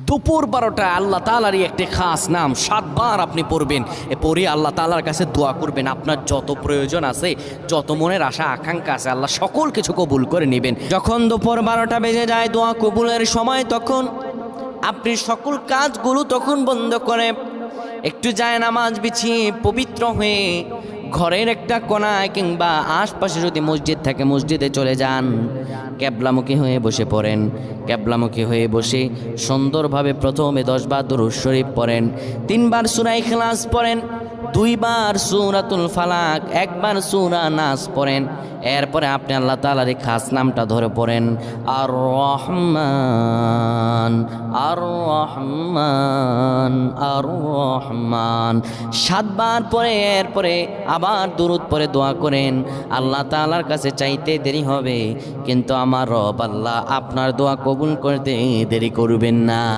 দুপুর 12টা আল্লাহ তাআলারই একটি খাস নাম 7 বার আপনি পড়বেন। পড়ে আল্লাহ তাআলার কাছে দোয়া করবেন। আপনার যত প্রয়োজন আছে, যত মনের আশা আকাঙ্ক্ষা আছে, আল্লাহ সকল কিছু কবুল করে নেবেন। যখন দুপুর 12টা বেজে যায় দোয়া কবুলের সময়, তখন আপনি সকল কাজগুলো তখন বন্ধ করে একটু যায় নামাজ বিছিয়ে পবিত্র হয়ে ঘরের একটা কোনায় কিংবা আশপাশে যদি মসজিদ থাকে মসজিদে চলে যান। ক্যাবলামুখী হয়ে বসে পড়েন। ক্যাবলামুখী হয়ে বসে সুন্দরভাবে প্রথমে 10 বার দুরূদ শরীফ পড়েন, 3 বার সূরা ইখলাস পড়েন, 2 বার সূরাতুল ফালাক, 1 বার সূরা নাস পড়েন। এরপরে আপনি আল্লাহ তাআলার এই খাস নামটা ধরে পড়েন, আর রহমান আর রহমান আর রহমান 7 বার পরে এরপরে আবার দুরূদ পড়ে দোয়া করেন। আল্লাহ তাআলার কাছে চাইতে দেরি হবে, কিন্তু আমার রব আল্লাহ আপনার দোয়া কবুল করতে দেরি করবেন না।